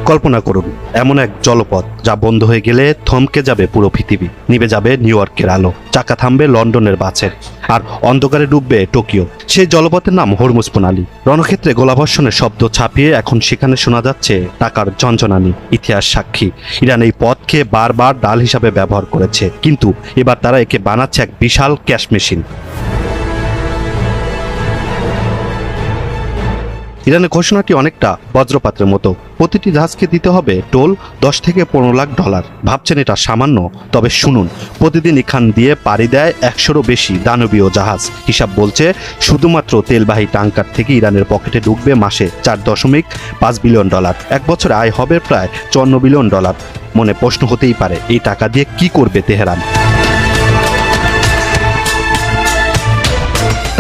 কল্পনা করুন এমন এক জলপথ যা বন্ধ হয়ে গেলে থমকে যাবে পুরো পৃথিবী, নিভে যাবে নিউ ইয়র্কের আলো, চাকা থামবে লন্ডনের বাসের, আর অন্ধকারে ডুববে টোকিও। সেই জলপথের নাম হরমুজ প্রণালী। রণক্ষেত্রে গোলাবর্ষণের শব্দ ছাপিয়ে এখন সেখানে শোনা যাচ্ছে টাকার ঝনঝনানি। ইতিহাস সাক্ষী, ইরান এই পথকে বারবার ডাল হিসাবে ব্যবহার করেছে, কিন্তু এবার তারা একে বানাচ্ছে এক বিশাল ক্যাশ মেশিন। ইরানের ঘোষণাটি অনেকটা বজ্রপাতের মতো। প্রতিটি জাহাজকে দিতে হবে টোল 10 থেকে 15 লাখ ডলার। ভাবছেন এটা সামান্য? তবে শুনুন, প্রতিদিন এখান দিয়ে পাড়ি দেয় 100-ও বেশি দানবীয় জাহাজ। হিসাব বলছে শুধুমাত্র তেলবাহী ট্যাঙ্কার থেকে ইরানের পকেটে ঢুকবে মাসে 4.5 বিলিয়ন ডলার। এক বছরে আয় হবে প্রায় 54 বিলিয়ন ডলার। মনে প্রশ্ন হতেই পারে, এই টাকা দিয়ে কি করবে তেহরান?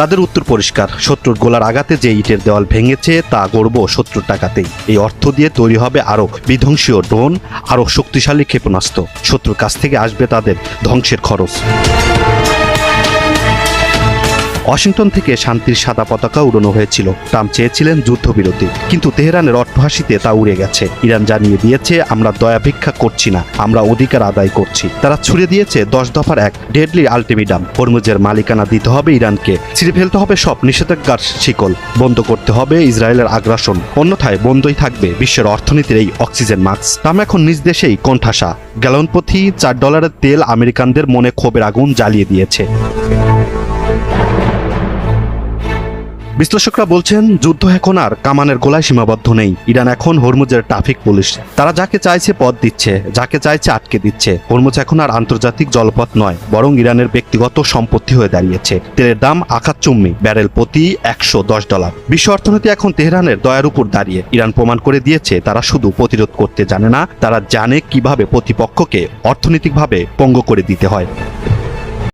তাদের উত্তর পরিষ্কার, শত্রুর গোলার আঘাতে যে ইটের দেওয়াল ভেঙেছে তা গড়ব শত্রুর টাকাতেই। এই অর্থ দিয়ে তৈরি হবে আরও বিধ্বংসী ড্রোন, আরও শক্তিশালী ক্ষেপণাস্ত্র। শত্রুর কাছ থেকে আসবে তাদের ধ্বংসের খরচ। ওয়াশিংটন থেকে শান্তির সাদা পতাকা উড়ানো হয়েছিল। ট্রাম্প চেয়েছিলেন যুদ্ধবিরতি, কিন্তু তেহরানের অট্টহাসিতে তা উড়ে গেছে। ইরান জানিয়ে দিয়েছে, আমরা দয়া ভিক্ষা করছি না, আমরা অধিকার আদায় করছি। তারা ছুড়ে দিয়েছে 10 দফার এক ডেডলি আলটিমেটাম। হরমুজের মালিকানা দিতে হবে ইরানকে, ছিঁড়ে ফেলতে হবে সব নিষেধাজ্ঞার শিকল, বন্ধ করতে হবে ইসরায়েলের আগ্রাসন, অন্যথায় বন্ধই থাকবে বিশ্বের অর্থনীতির এই অক্সিজেন মাস্ক। ট্রাম্প এখন নিজ দেশেই কোণঠাসা। গ্যালন প্রতি $4 তেল আমেরিকানদের মনে ক্ষোভের আগুন জ্বালিয়ে দিয়েছে। বিশ্লেষকরা বলছেন, যুদ্ধ এখন আর কামানের গোলায় সীমাবদ্ধ নেই। ইরান এখন হরমুজের ট্রাফিক পুলিশ। তারা যাকে চাইছে পথ দিচ্ছে, যাকে চাইছে আটকে দিচ্ছে। হরমুজ এখন আর আন্তর্জাতিক জলপথ নয়, বরং ইরানের ব্যক্তিগত সম্পত্তি হয়ে দাঁড়িয়েছে। তেলের দাম আকাশচুম্বী, ব্যারেল প্রতি $110। বিশ্ব অর্থনীতি এখন তেহরানের দয়ার উপর দাঁড়িয়ে। ইরান প্রমাণ করে দিয়েছে, তারা শুধু প্রতিরোধ করতে জানে না, তারা জানে কিভাবে প্রতিপক্ষকে অর্থনৈতিকভাবে পঙ্গু করে দিতে হয়।